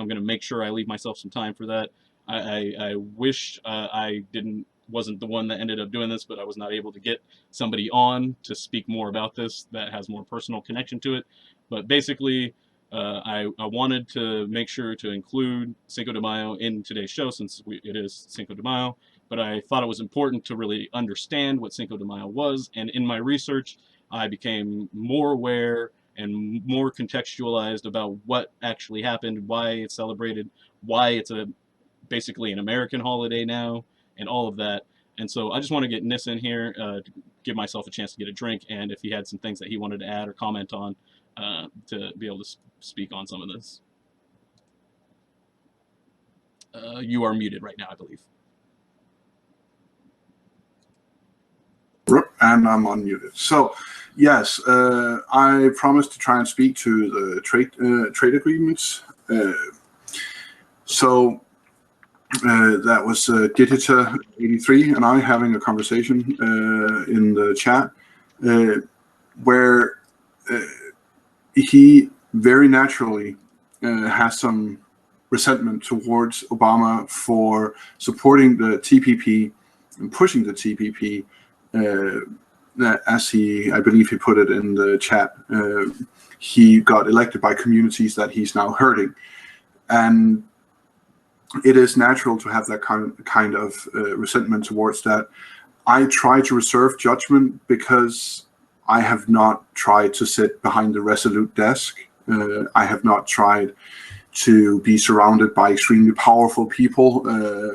I'm going to make sure I leave myself some time for that. I wish I wasn't the one that ended up doing this, but I was not able to get somebody on to speak more about this that has more personal connection to it. But basically, I wanted to make sure to include Cinco de Mayo in today's show since it is Cinco de Mayo, but I thought it was important to really understand what Cinco de Mayo was, and in my research, I became more aware and more contextualized about what actually happened, why it's celebrated, why it's basically an American holiday now, and all of that. And so I just want to get Nis in here to give myself a chance to get a drink, and if he had some things that he wanted to add or comment on, to be able to speak on some of this. You are muted right now, I believe. And I'm unmuted. So, yes, I promised to try and speak to the trade agreements. So that was Digita83 and I having a conversation in the chat where he very naturally has some resentment towards Obama for supporting the TPP and pushing the TPP. As I believe he put it in the chat, he got elected by communities that he's now hurting. And it is natural to have that kind of resentment towards that. I try to reserve judgment because I have not tried to sit behind the Resolute desk. I have not tried to be surrounded by extremely powerful people,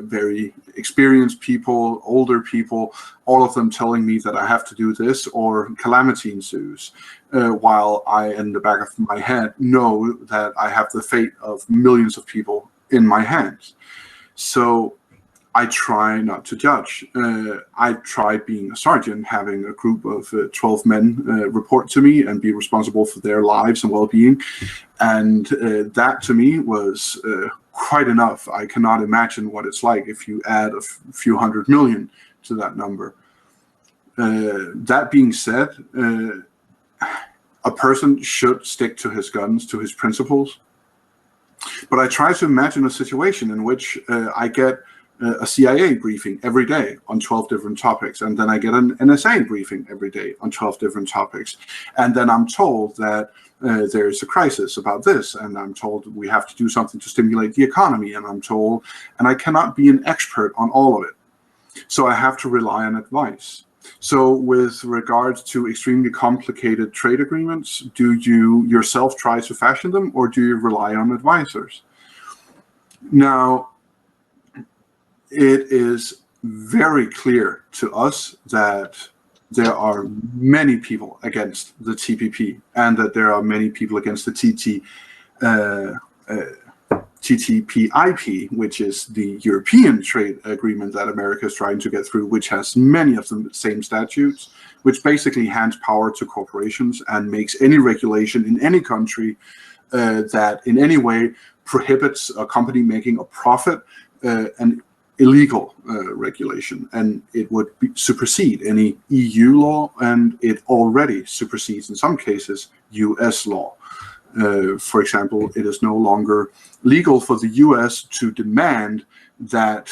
very experienced people, older people, all of them telling me that I have to do this or calamity ensues, while I, in the back of my head, know that I have the fate of millions of people in my hands. So I try not to judge. I try being a sergeant, having a group of 12 men report to me and be responsible for their lives and well-being. And that to me was quite enough. I cannot imagine what it's like if you add a few hundred million to that number. That being said, a person should stick to his guns, to his principles. But I try to imagine a situation in which I get a CIA briefing every day on 12 different topics, and then I get an NSA briefing every day on 12 different topics, and then I'm told that there's a crisis about this, and I'm told we have to do something to stimulate the economy, and I'm told, and I cannot be an expert on all of it. So I have to rely on advice. So with regards to extremely complicated trade agreements, do you yourself try to fashion them, or do you rely on advisors? Now, it is very clear to us that there are many people against the TPP and that there are many people against the TTP/IP, which is the European trade agreement that America is trying to get through, which has many of the same statutes, which basically hands power to corporations and makes any regulation in any country that in any way prohibits a company making a profit an illegal regulation, and it would supersede any EU law, and it already supersedes in some cases US law. For example, it is no longer legal for the US to demand that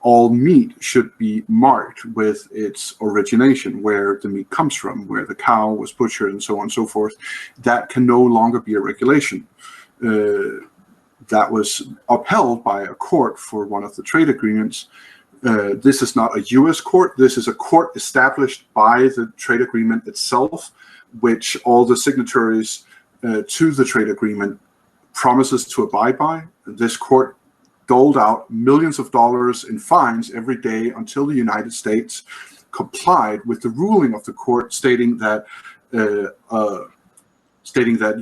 all meat should be marked with its origination, where the meat comes from, where the cow was butchered, and so on and so forth. That can no longer be a regulation. That was upheld by a court for one of the trade agreements. This is not a US court. This is a court established by the trade agreement itself, which all the signatories to the trade agreement promises to abide by. This court doled out millions of dollars in fines every day until the United States complied with the ruling of the court stating that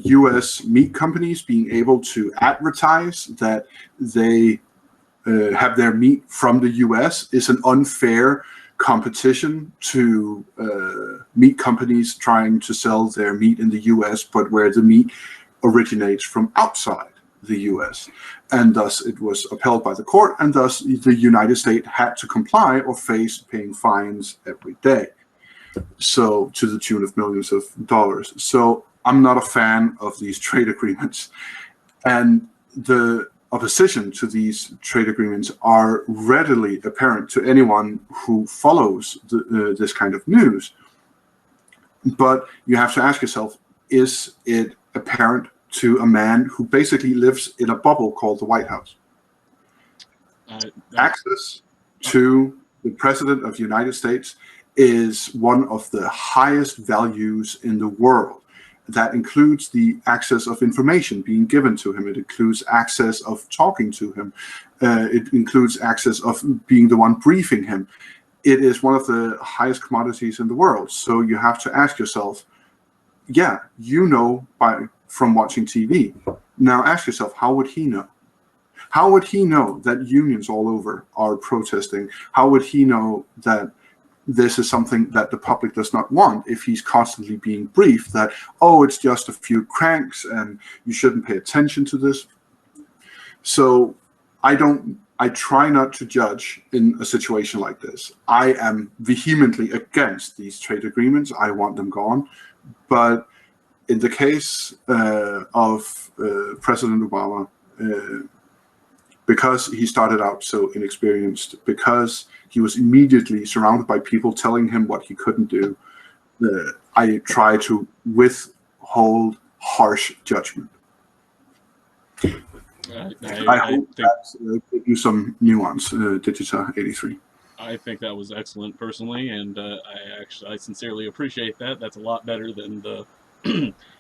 U.S. meat companies being able to advertise that they have their meat from the U.S. is an unfair competition to meat companies trying to sell their meat in the U.S., but where the meat originates from outside the U.S. And thus it was upheld by the court, and thus the United States had to comply or face paying fines every day. So to the tune of millions of dollars. So I'm not a fan of these trade agreements. And the opposition to these trade agreements are readily apparent to anyone who follows this kind of news. But you have to ask yourself, is it apparent to a man who basically lives in a bubble called the White House? Access to the President of the United States is one of the highest values in the world. That includes the access of information being given to him. It includes access of talking to him. It includes access of being the one briefing him. It is one of the highest commodities in the world. So you have to ask yourself, yeah, you know from watching TV. Now ask yourself, how would he know? How would he know that unions all over are protesting? How would he know that this is something that the public does not want if he's constantly being briefed that, oh, it's just a few cranks and you shouldn't pay attention to this? So I try not to judge in a situation like this. I am vehemently against these trade agreements. I want them gone. But in the case of President Obama, because he started out so inexperienced, because he was immediately surrounded by people telling him what he couldn't do, I try to withhold harsh judgment. I hope that gives you some nuance, Digita 83. I think that was excellent personally, and I sincerely appreciate that. That's a lot better than the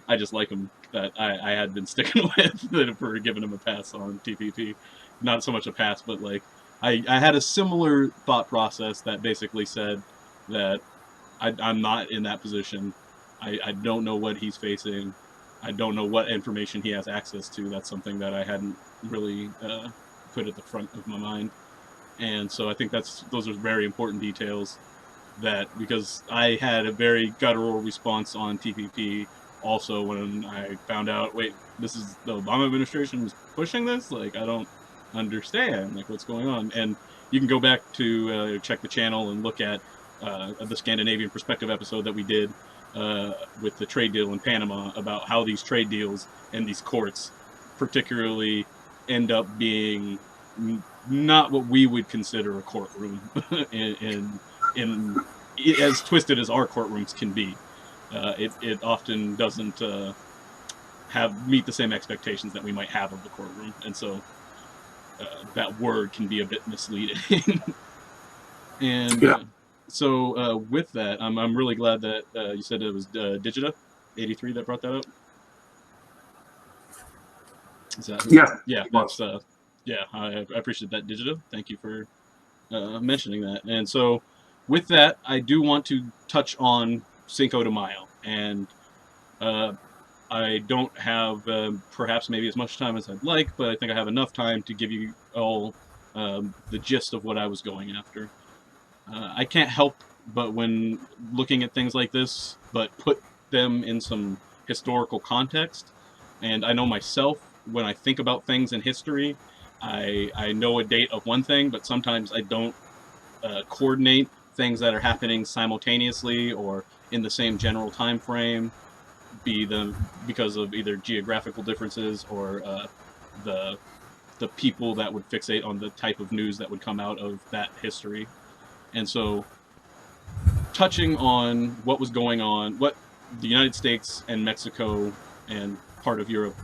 I just like him that I had been sticking with for giving him a pass on TPP. Not so much a pass, but like I had a similar thought process that basically said that I'm not in that position. I don't know what he's facing. I don't know what information he has access to. That's something that I hadn't really put at the front of my mind. And so I think those are very important details because I had a very guttural response on TPP also when I found out, wait, this is the Obama administration is pushing this? Like, I don't understand, like, what's going on. And you can go back to check the channel and look at the Scandinavian Perspective episode that we did with the trade deal in Panama about how these trade deals and these courts particularly end up being not what we would consider a courtroom in as twisted as our courtrooms can be. It often doesn't meet the same expectations that we might have of the courtroom, and so that word can be a bit misleading. And yeah. So with that, I'm really glad that you said it was Digita 83 that brought that up. Is that who? Yeah, that's yeah. I appreciate that, Digita. Thank you for mentioning that. And so, with that, I do want to touch on Cinco de Mayo, and I don't have perhaps maybe as much time as I'd like, but I think I have enough time to give you all the gist of what I was going after. I can't help but when looking at things like this, but put them in some historical context. And I know myself, when I think about things in history, I know a date of one thing, but sometimes I don't coordinate things that are happening simultaneously or in the same general time frame, because of either geographical differences or the people that would fixate on the type of news that would come out of that history. And so, touching on what was going on, what the United States and Mexico and part of Europe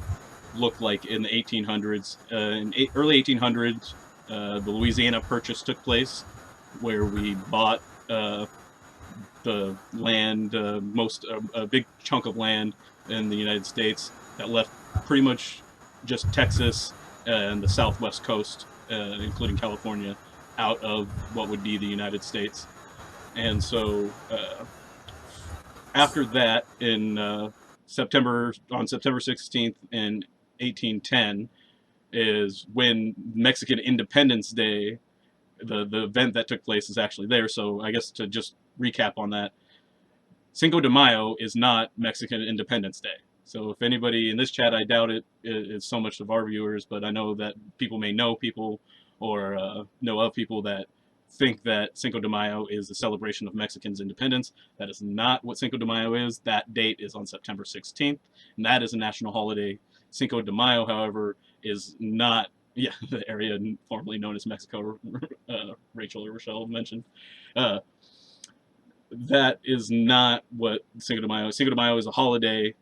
looked like in the 1800s. In early 1800s, the Louisiana Purchase took place, where we bought the land, a big chunk of land in the United States that left pretty much just Texas and the southwest coast, including California, out of what would be the United States. And so after that, on September 16th in 1810 is when Mexican Independence Day, the event that took place, is actually there. So I guess to just recap on that, Cinco de Mayo is not Mexican Independence Day. So if anybody in this chat, I doubt it's so much of our viewers, but I know that people may know people or know of people that think that Cinco de Mayo is a celebration of Mexicans' independence. That is not what Cinco de Mayo is. That date is on September 16th, and that is a national holiday. Cinco de Mayo, however, is not, yeah, the area formerly known as Mexico, Rachel or Rochelle mentioned. Uh, that is not what Cinco de Mayo is. Cinco de Mayo is a holiday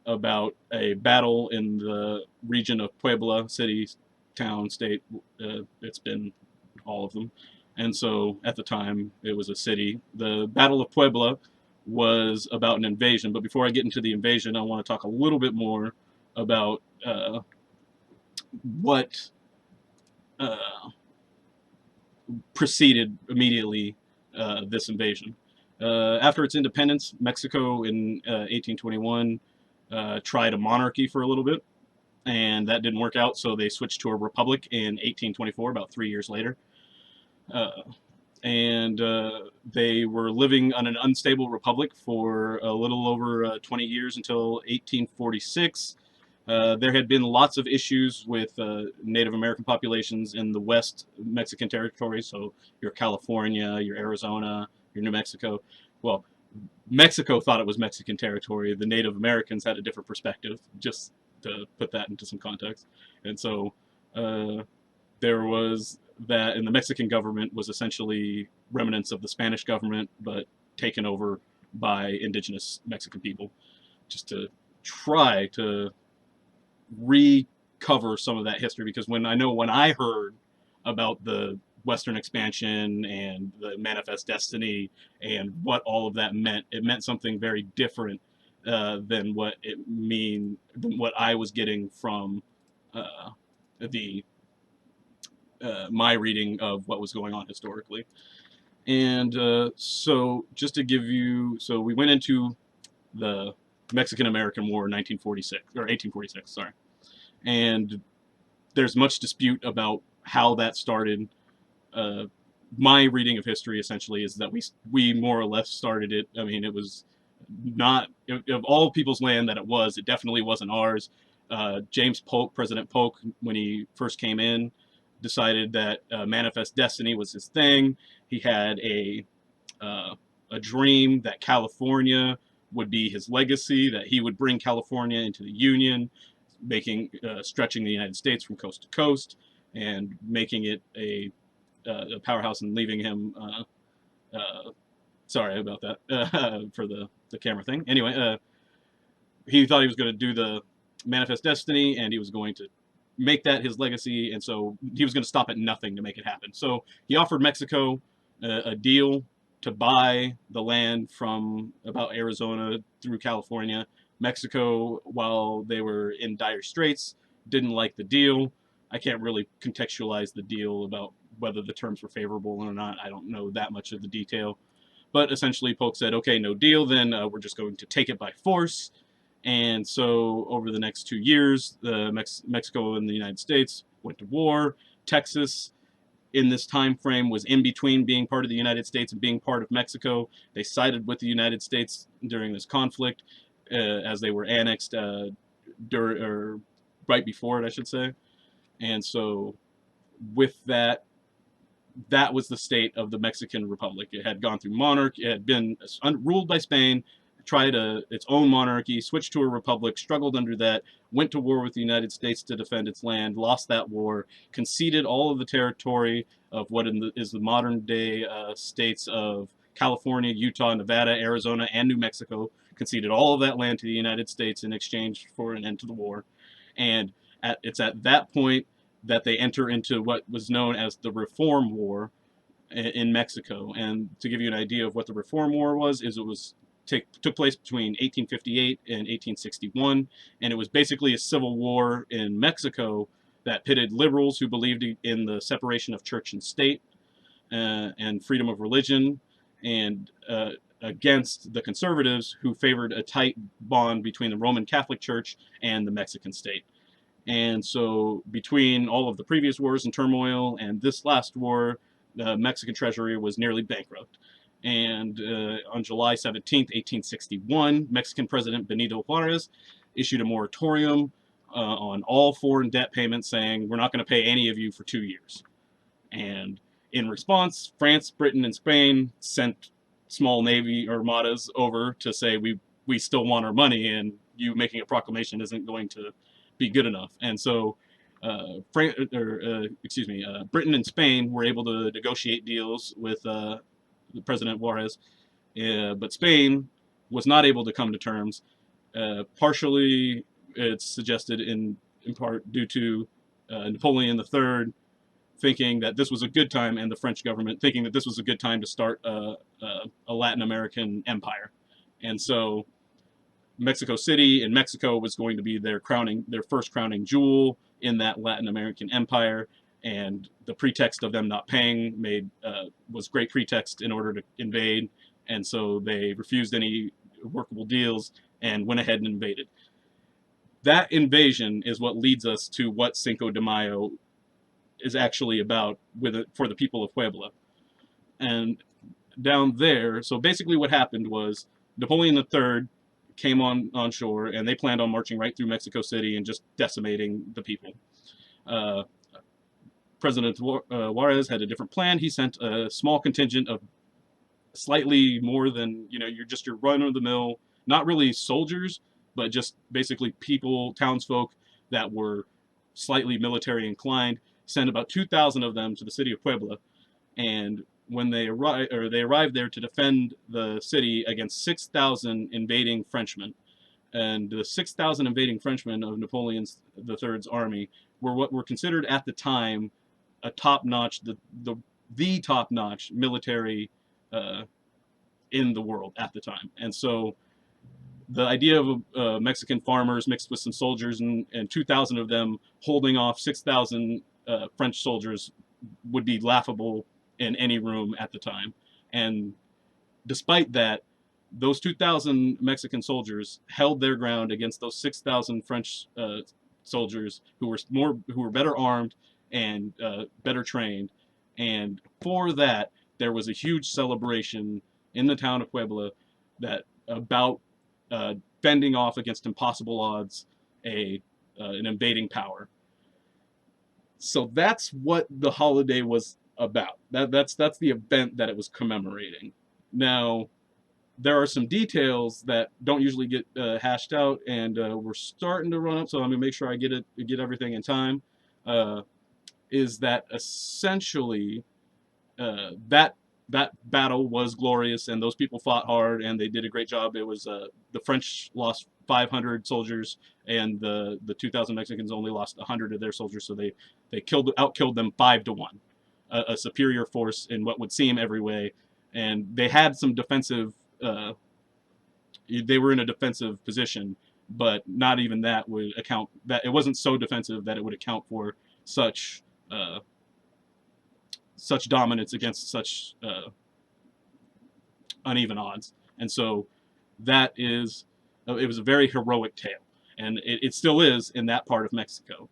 about a battle in the region of Puebla, city, town, state. It's been all of them. And so at the time, it was a city. The Battle of Puebla was about an invasion. But before I get into the invasion, I want to talk a little bit more about what preceded immediately this invasion. After its independence, Mexico in 1821 tried a monarchy for a little bit, and that didn't work out, so they switched to a republic in 1824, about 3 years later. And they were living on an unstable republic for a little over 20 years until 1846. There had been lots of issues with Native American populations in the West Mexican territory, so your California, your Arizona, your New Mexico. Well, Mexico thought it was Mexican territory. The Native Americans had a different perspective, just to put that into some context. And so there was that, and the Mexican government was essentially remnants of the Spanish government, but taken over by indigenous Mexican people, just to try to recover some of that history. Because when I heard about the Western expansion and the Manifest Destiny and what all of that meant, it meant something very different than what I was getting from the my reading of what was going on historically. And so just to give you, so we went into the Mexican-American War in 1946, or 1846, sorry. And there's much dispute about how that started. My reading of history essentially is that we more or less started it. I mean, it was not, of all people's land that it definitely wasn't ours. James Polk, President Polk, when he first came in, decided that Manifest Destiny was his thing. He had a dream that California would be his legacy, that he would bring California into the Union, stretching the United States from coast to coast, and making it a powerhouse, and leaving him. Sorry about that for the camera thing. Anyway, he thought he was going to do the Manifest Destiny, and he was going to make that his legacy, and so he was going to stop at nothing to make it happen. So he offered Mexico a deal to buy the land from about Arizona through California. Mexico, while they were in dire straits, didn't like the deal. I can't really contextualize the deal about whether the terms were favorable or not. I don't know that much of the detail. But essentially, Polk said, okay, no deal, then we're just going to take it by force. And so over the next 2 years, Mexico and the United States went to war. Texas, in this time frame, was in between being part of the United States and being part of Mexico. They sided with the United States during this conflict as they were annexed right before it, I should say. And so with that, that was the state of the Mexican Republic. It had gone through monarchy, it had been ruled by Spain, tried its own monarchy, switched to a republic, struggled under that, went to war with the United States to defend its land, lost that war, conceded all of the territory of what is the modern day states of California, Utah, Nevada, Arizona, and New Mexico, conceded all of that land to the United States in exchange for an end to the war. And it's at that point that they enter into what was known as the Reform War in Mexico. And to give you an idea of what the Reform War was, it took place between 1858 and 1861, and it was basically a civil war in Mexico that pitted liberals who believed in the separation of church and state and freedom of religion, and against the conservatives who favored a tight bond between the Roman Catholic Church and the Mexican state. And so between all of the previous wars and turmoil and this last war, the Mexican treasury was nearly bankrupt. And on July 17th, 1861, Mexican President Benito Juarez issued a moratorium on all foreign debt payments, saying, we're not going to pay any of you for 2 years. And in response, France, Britain, and Spain sent small navy armadas over to say, we still want our money, and you making a proclamation isn't going to be good enough. And so Britain and Spain were able to negotiate deals with President Juarez, but Spain was not able to come to terms. Partially, it's suggested in part due to Napoleon III thinking that this was a good time, and the French government thinking that this was a good time to start a Latin American empire. And so Mexico City in Mexico was going to be their first crowning jewel in that Latin American empire. And the pretext of them not paying was great pretext in order to invade. And so they refused any workable deals and went ahead and invaded. That invasion is what leads us to what Cinco de Mayo is actually about for the people of Puebla. And down there, so basically what happened was Napoleon III came on shore, and they planned on marching right through Mexico City and just decimating the people. President Juarez had a different plan. He sent a small contingent of slightly more than, your run-of-the-mill, not really soldiers, but just basically people, townsfolk that were slightly military inclined, sent about 2,000 of them to the city of Puebla. And when they arrived there to defend the city against 6,000 invading Frenchmen. And the 6,000 invading Frenchmen of Napoleon III's army were what were considered at the time a top-notch, the top-notch military in the world at the time. And so the idea of Mexican farmers mixed with some soldiers and 2,000 of them holding off 6,000 French soldiers would be laughable in any room at the time. And despite that, those 2,000 Mexican soldiers held their ground against those 6,000 French soldiers who were better armed and better trained. And for that, there was a huge celebration in the town of Puebla about fending off against impossible odds an invading power. So that's what the holiday was about. That's the event that it was commemorating. Now, there are some details that don't usually get hashed out, and we're starting to run up, so I'm gonna make sure I get everything in time. Is that essentially that battle was glorious, and those people fought hard, and they did a great job. It was the French lost 500 soldiers, and the 2,000 Mexicans only lost 100 of their soldiers, so they outkilled them 5-1, a superior force in what would seem every way. And they had some defensive. They were in a defensive position, but not even that would account. That it wasn't so defensive that it would account for such dominance against such uneven odds. And so that is, it was a very heroic tale, and it still is in that part of Mexico.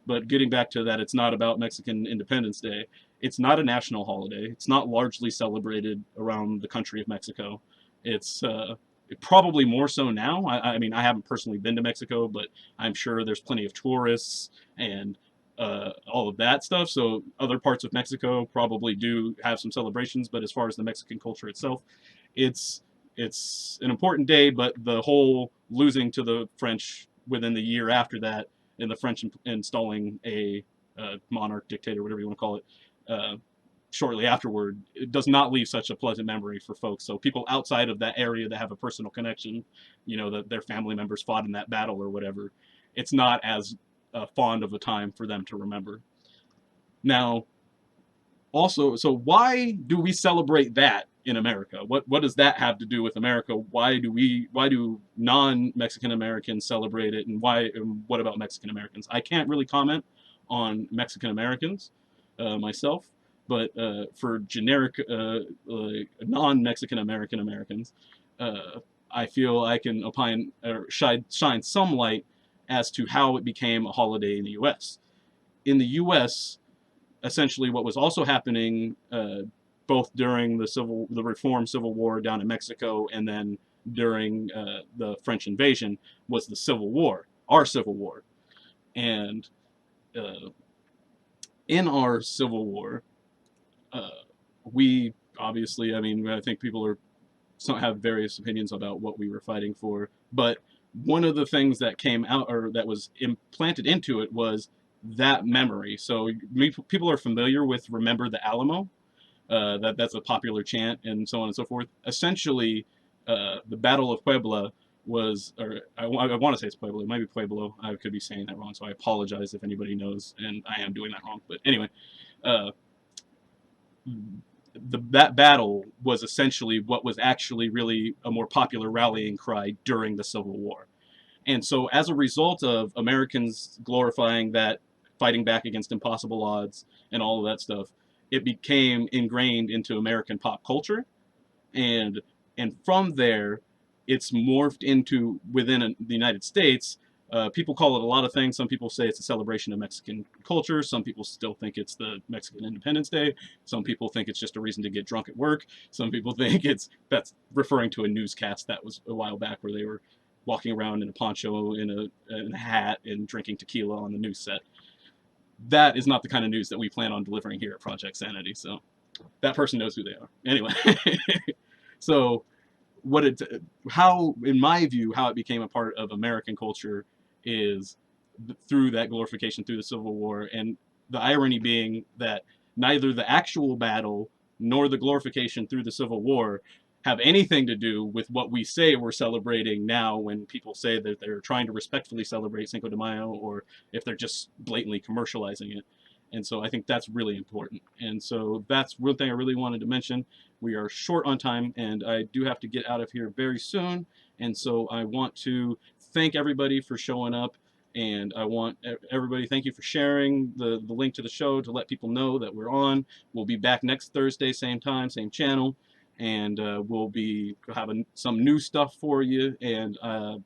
But getting back to that, it's not about Mexican Independence Day. It's not a national holiday. It's not largely celebrated around the country of Mexico. It's probably more so now. I mean, I haven't personally been to Mexico, but I'm sure there's plenty of tourists and all of that stuff. So other parts of Mexico probably do have some celebrations, but as far as the Mexican culture itself, it's an important day. But the whole losing to the French within the year after that, and the French installing a monarch, dictator, whatever you want to call it, shortly afterward, it does not leave such a pleasant memory for folks. So people outside of that area that have a personal connection, that their family members fought in that battle or whatever, it's not as fond of a time for them to remember. Now, also, so why do we celebrate that in America? What does that have to do with America? Why do non-Mexican Americans celebrate it, and what about Mexican Americans? I can't really comment on Mexican Americans myself, but for generic non-Mexican Americans, I feel I can opine or shine some light as to how it became a holiday in the U.S. In the U.S., essentially what was also happening both during the Reform Civil War down in Mexico and then during the French invasion was the Civil War, our Civil War. And in our Civil War, we obviously, I think people have various opinions about what we were fighting for, but one of the things that came out, or that was implanted into it, was that memory. So people are familiar with "Remember the Alamo." That's a popular chant and so on and so forth. Essentially, the Battle of Puebla was, or I want to say it's Pueblo, it might be Pueblo. I could be saying that wrong, so I apologize if anybody knows, and I am doing that wrong. But anyway, uh, that battle was essentially what was actually really a more popular rallying cry during the Civil War. And so, as a result of Americans glorifying that, fighting back against impossible odds, and all of that stuff, it became ingrained into American pop culture, and from there, it's morphed into within the United States. People call it a lot of things. Some people say it's a celebration of Mexican culture. Some people still think it's the Mexican Independence Day. Some people think it's just a reason to get drunk at work. Some people think that's referring to a newscast that was a while back where they were walking around in a poncho, in a hat, and drinking tequila on the news set. That is not the kind of news that we plan on delivering here at Project Sanity. So that person knows who they are. Anyway, so how, in my view, how it became a part of American culture is through that glorification through the Civil War, and the irony being that neither the actual battle nor the glorification through the Civil War have anything to do with what we say we're celebrating now when people say that they're trying to respectfully celebrate Cinco de Mayo, or if they're just blatantly commercializing it. And so I think that's really important. And so that's one thing I really wanted to mention. We are short on time, and I do have to get out of here very soon. And so I want to thank everybody for showing up. And I want everybody, thank you for sharing the link to the show to let people know that we're on. We'll be back next Thursday, same time, same channel. And we'll be having some new stuff for you. And I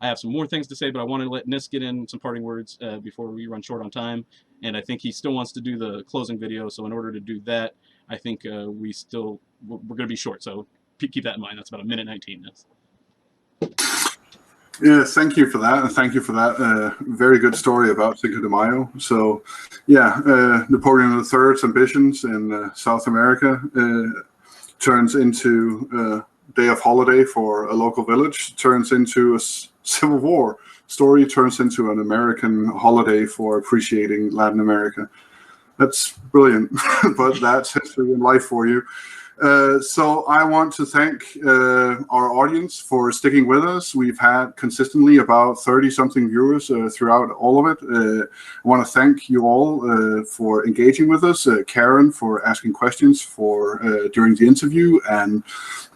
have some more things to say, but I want to let Nis get in some parting words before we run short on time. And I think he still wants to do the closing video. So in order to do that, I think we're going to be short. So keep that in mind. That's about 1:19. Yeah, thank you for that, and thank you for that very good story about Cinco de Mayo. So, yeah, Napoleon III's ambitions in South America turns into a day of holiday for a local village, turns into a Civil War story, turns into an American holiday for appreciating Latin America. That's brilliant, but that's history and life for you. So I want to thank our audience for sticking with us. We've had consistently about 30-something viewers throughout all of it. I want to thank you all for engaging with us. Karen for asking questions during the interview, and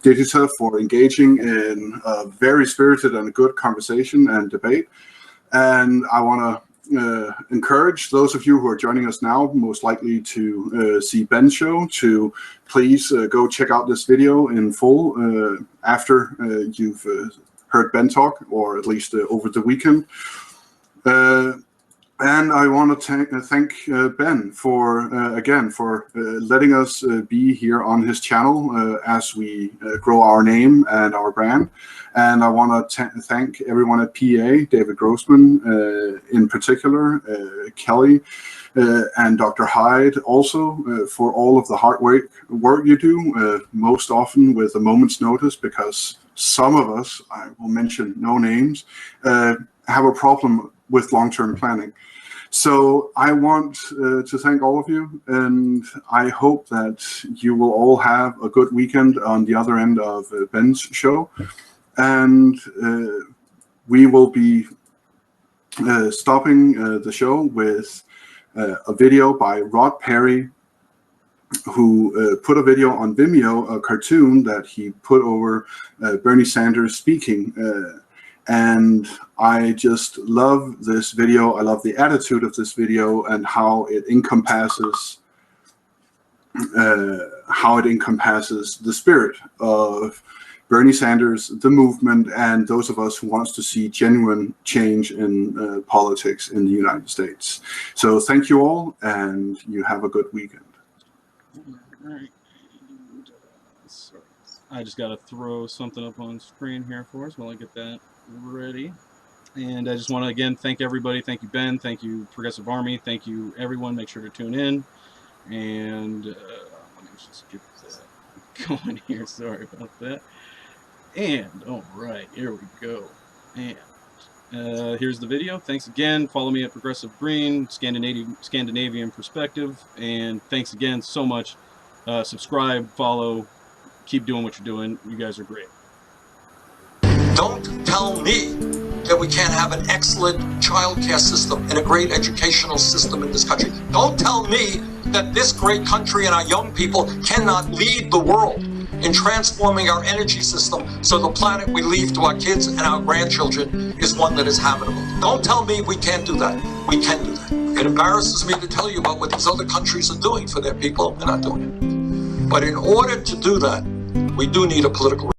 Digita for engaging in a very spirited and a good conversation and debate. And I want to encourage those of you who are joining us now, most likely to see Ben's show, to please go check out this video in full after you've heard Ben talk, or at least over the weekend. And I want to thank Ben for letting us be here on his channel as we grow our name and our brand. And I want to thank everyone at PA, David Grossman in particular, Kelly, and Dr. Hyde also for all of the hard work you do, most often with a moment's notice, because some of us, I will mention no names, have a problem with long-term planning. So I want to thank all of you, and I hope that you will all have a good weekend on the other end of Ben's show. And we will be stopping the show with a video by Rod Perry, who put a video on Vimeo, a cartoon that he put over Bernie Sanders speaking. And I just love this video. I love the attitude of this video and how it encompasses the spirit of Bernie Sanders, the movement, and those of us who wants to see genuine change in politics in the United States. So thank you all, and you have a good weekend. All right. Sorry. I just got to throw something up on screen here for us while I get that ready. And I just want to again thank everybody. Thank you, Ben. Thank you, Progressive Army. Thank you, everyone. Make sure to tune in. And let me just get that going here. Sorry about that. And all right, here we go. And Here's the video. Thanks again. Follow me at Progressive Green, Scandinavian Perspective, and thanks again so much. Subscribe, follow, keep doing what you're doing. You guys are great. Don't tell me that we can't have an excellent childcare system and a great educational system in this country. Don't tell me that this great country and our young people cannot lead the world in transforming our energy system so the planet we leave to our kids and our grandchildren is one that is habitable. Don't tell me we can't do that. We can do that. It embarrasses me to tell you about what these other countries are doing for their people. They're not doing it. But in order to do that, we do need a political